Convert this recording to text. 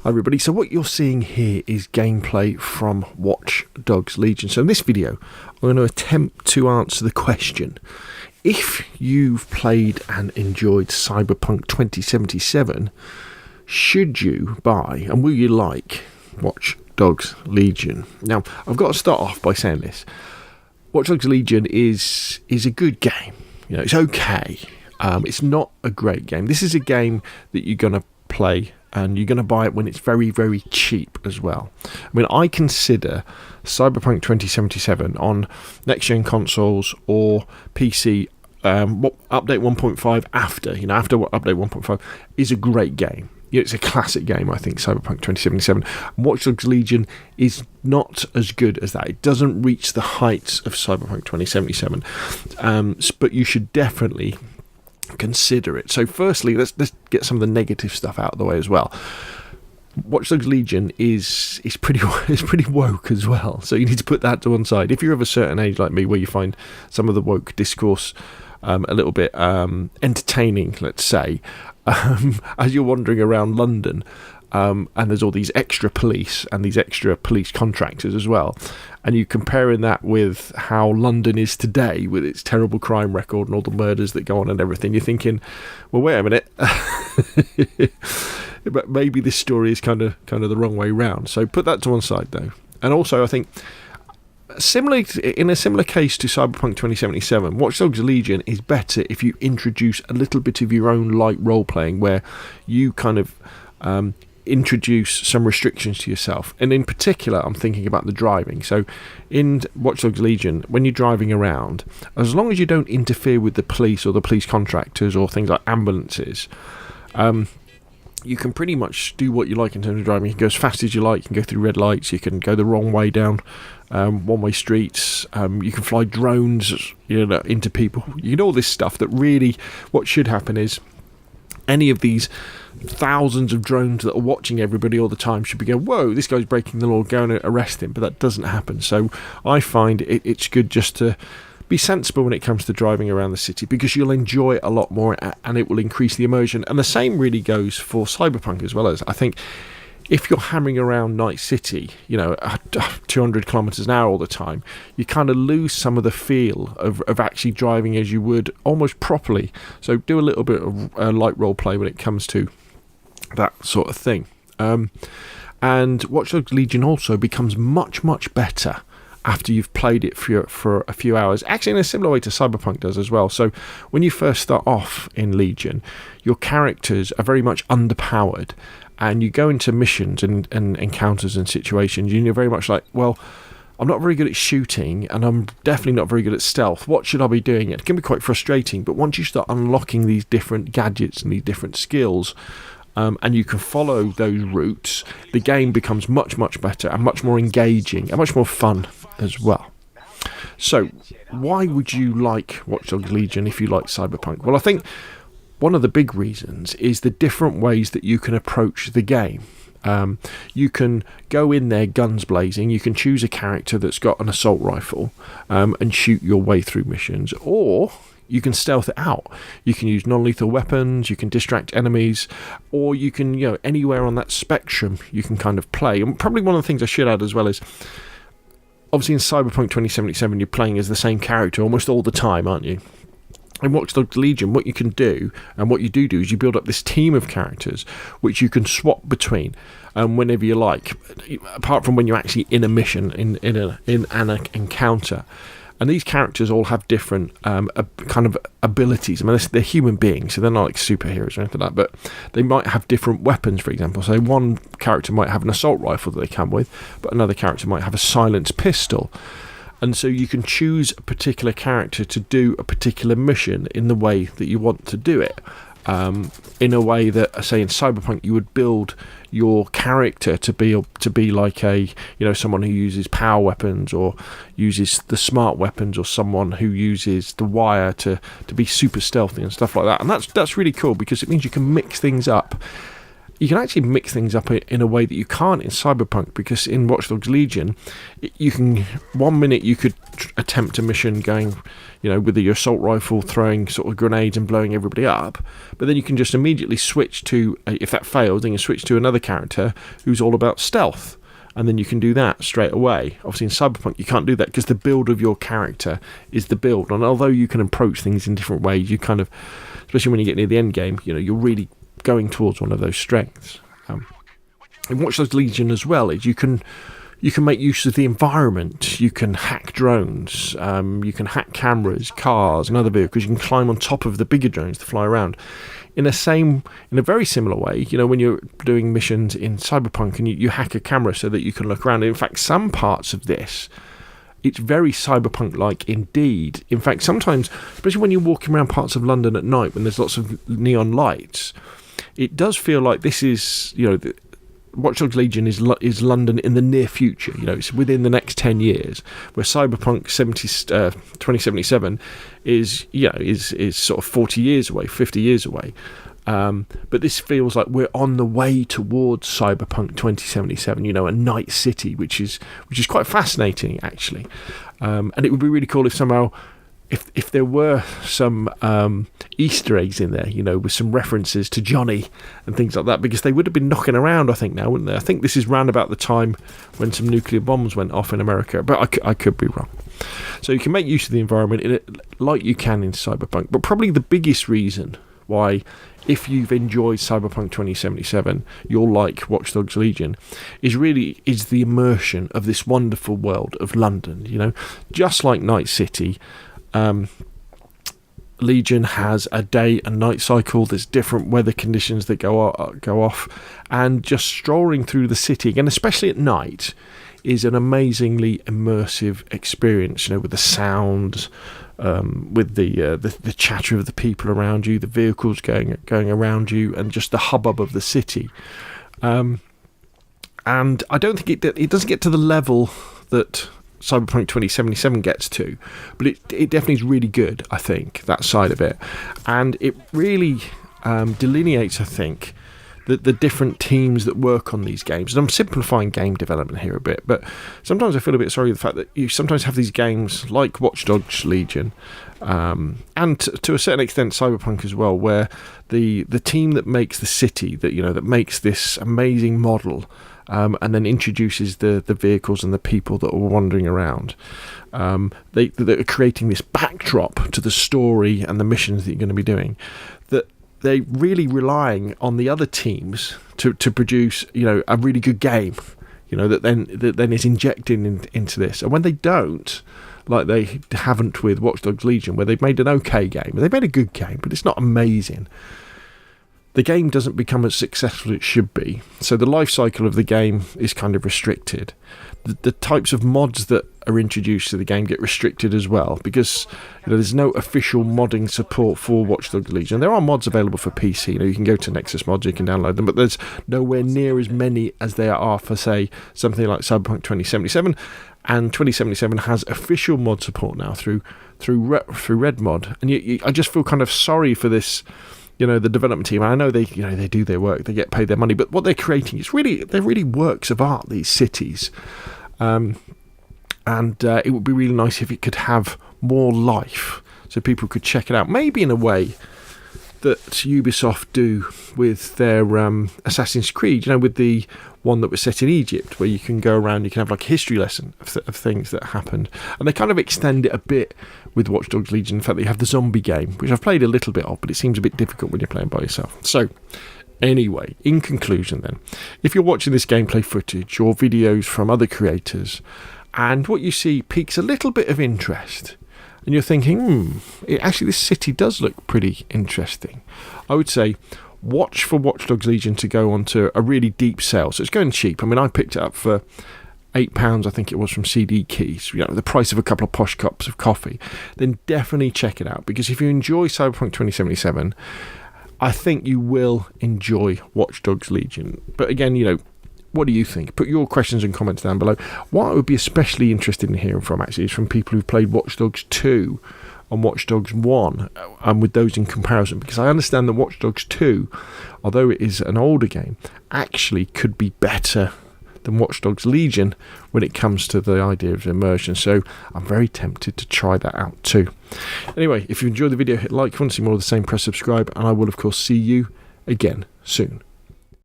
Hi everybody, so what you're seeing here is gameplay from Watchdogs Legions. So in this video, I'm going to attempt to answer the question: if you've played and enjoyed Cyberpunk 2077, should you buy and will you like Watchdogs Legion? Now, I've got to start off by saying this. Watchdogs Legion is a good game. You know, it's okay. It's not a great game. This is a game that you're going to play and you're going to buy it when it's very, very cheap as well. I mean, I consider Cyberpunk 2077 on next-gen consoles or PC, update 1.5 after update 1.5 is a great game. It's a classic game, I think, Cyberpunk 2077. Watch Dogs Legion is not as good as that. It doesn't reach the heights of Cyberpunk 2077, but you should definitely consider it. So firstly, let's get some of the negative stuff out of the way as well. Watch Dogs Legion is pretty woke as well, so you need to put that to one side. If you're of a certain age like me, where you find some of the woke discourse a little bit entertaining, let's say, as you're wandering around London, and there's all these extra police and these extra police contractors as well, and you're comparing that with how London is today with its terrible crime record and all the murders that go on and everything, you're thinking, well, wait a minute, but maybe this story is kind of the wrong way round. So put that to one side though. And also, I think in a similar case to Cyberpunk 2077, Watch Dogs Legion is better if you introduce a little bit of your own light role playing, where you kind of introduce some restrictions to yourself. And in particular, I'm thinking about the driving. So in Watch Dogs Legion, when you're driving around, as long as you don't interfere with the police or the police contractors or things like ambulances, you can pretty much do what you like in terms of driving. You can go as fast as you like, you can go through red lights, you can go the wrong way down one-way streets, you can fly drones into people. You can do all this stuff that really, what should happen is any of these thousands of drones that are watching everybody all the time should be going, whoa, this guy's breaking the law, go and arrest him. But that doesn't happen. So I find it's good just to be sensible when it comes to driving around the city, because you'll enjoy it a lot more and it will increase the immersion. And the same really goes for Cyberpunk as well. As I think if you're hammering around Night City, at 200 kilometers an hour all the time, you kind of lose some of the feel of actually driving as you would almost properly. So do a little bit of light role play when it comes to that sort of thing. And Watch Dogs Legion also becomes much, much better after you've played it for a few hours, actually in a similar way to Cyberpunk does as well. So when you first start off in Legion, your characters are very much underpowered, and you go into missions and encounters and situations, and you're very much like, well, I'm not very good at shooting, and I'm definitely not very good at stealth. What should I be doing? It can be quite frustrating, but once you start unlocking these different gadgets and these different skills, and you can follow those routes, the game becomes much, much better and much more engaging and much more fun as well. So, why would you like Watch Dogs Legion if you like Cyberpunk? Well, I think one of the big reasons is the different ways that you can approach the game. You can go in there guns blazing. You can choose a character that's got an assault rifle and shoot your way through missions, or you can stealth it out. You can use non-lethal weapons, you can distract enemies, or you can, anywhere on that spectrum you can kind of play. And probably one of the things I should add as well is, obviously in Cyberpunk 2077 you're playing as the same character almost all the time, aren't you? In Watch Dogs Legion, what you can do, and what you do is you build up this team of characters which you can swap between whenever you like, apart from when you're actually in a mission, in an encounter. And these characters all have different kind of abilities. I mean, they're human beings, so they're not like superheroes or anything like that, but they might have different weapons, for example. So one character might have an assault rifle that they come with, but another character might have a silenced pistol. And so you can choose a particular character to do a particular mission in the way that you want to do it. In a way that, say, in Cyberpunk, you would build your character to be like someone who uses power weapons or uses the smart weapons, or someone who uses the wire to be super stealthy and stuff like that. And that's really cool, because it means you can mix things up you can actually mix things up in a way that you can't in Cyberpunk, because in Watchdogs Legion, you can 1 minute you could attempt a mission going, with your assault rifle, throwing sort of grenades and blowing everybody up, but then you can just immediately switch to, if that fails, then you switch to another character who's all about stealth, and then you can do that straight away. Obviously in Cyberpunk you can't do that, because the build of your character is the build, and although you can approach things in different ways, you kind of, especially when you get near the end game, you're really going towards one of those strengths. In Watch Dogs Legion as well, is you can make use of the environment. You can hack drones, you can hack cameras, cars and other vehicles. You can climb on top of the bigger drones to fly around. In a very similar way, when you're doing missions in Cyberpunk and you hack a camera so that you can look around. In fact, some parts of this, it's very Cyberpunk-like indeed. In fact, sometimes, especially when you're walking around parts of London at night when there's lots of neon lights, it does feel like this is, Watch Dogs Legion is London in the near future. It's within the next 10 years, where Cyberpunk 2077 is sort of 40 years away, 50 years away. But this feels like we're on the way towards Cyberpunk 2077, a night city, which is quite fascinating, actually. And it would be really cool if somehow, if there were some Easter eggs in there, with some references to Johnny and things like that, because they would have been knocking around, I think, now, wouldn't they? I think this is round about the time when some nuclear bombs went off in America, but I could be wrong. So you can make use of the environment in it like you can in Cyberpunk, but probably the biggest reason why, if you've enjoyed Cyberpunk 2077, you'll like Watch Dogs Legion, is the immersion of this wonderful world of London. Just like Night City, Legion has a day and night cycle. There's different weather conditions that go off, and just strolling through the city again, especially at night, is an amazingly immersive experience. With the sounds, with the chatter of the people around you, the vehicles going around you, and just the hubbub of the city. And I don't think it doesn't get to the level that Cyberpunk 2077 gets to, but it definitely is really good, I think, that side of it. And it really delineates, I think, the different teams that work on these games. And I'm simplifying game development here a bit, but sometimes I feel a bit sorry for the fact that you sometimes have these games like Watch Dogs Legion, and to a certain extent Cyberpunk as well, where the team that makes the city, that makes this amazing model, and then introduces the vehicles and the people that are wandering around, they are creating this backdrop to the story and the missions that you're going to be doing, that they're really relying on the other teams to produce a really good game, that then is injected into this. And when they don't, like they haven't with Watch Dogs Legion, where they've made an okay game, they've made a good game, but it's not amazing, the game doesn't become as successful as it should be. So the life cycle of the game is kind of restricted. The types of mods that are introduced to the game get restricted as well, because there's no official modding support for Watch Dogs Legion. There are mods available for PC. You can go to Nexus Mods, you can download them, but there's nowhere near as many as there are for, say, something like Cyberpunk 2077. And 2077 has official mod support now through Red Mod, and I just feel kind of sorry for this. The development team. I know they do their work, they get paid their money, but what they're creating is they're really works of art, these cities. And it would be really nice if it could have more life, so people could check it out. Maybe in a way that Ubisoft do with their Assassin's Creed, with the one that was set in Egypt, where you can go around, you can have like a history lesson of things that happened. And they kind of extend it a bit with Watch Dogs Legion. In fact, they have the zombie game, which I've played a little bit of, but it seems a bit difficult when you're playing by yourself. So, anyway, in conclusion then, if you're watching this gameplay footage or videos from other creators, and what you see piques a little bit of interest, and you're thinking, actually this city does look pretty interesting, I would say watch for Watch Dogs Legion to go on to a really deep sale. So it's going cheap. I mean, I picked it up for £8, I think it was, from CD Keys, the price of a couple of posh cups of coffee. Then definitely check it out, because if you enjoy Cyberpunk 2077, I think you will enjoy Watch Dogs Legion. But again, what do you think? Put your questions and comments down below. What I would be especially interested in hearing from, actually, is from people who've played Watch Dogs 2 on Watch Dogs 1 and with those in comparison, because I understand that Watch Dogs 2, although it is an older game, actually could be better than Watchdogs Legion when it comes to the idea of immersion. So I'm very tempted to try that out too. Anyway, if you enjoyed the video, hit like. If you want to see more of the same, press subscribe, and I will of course see you again soon.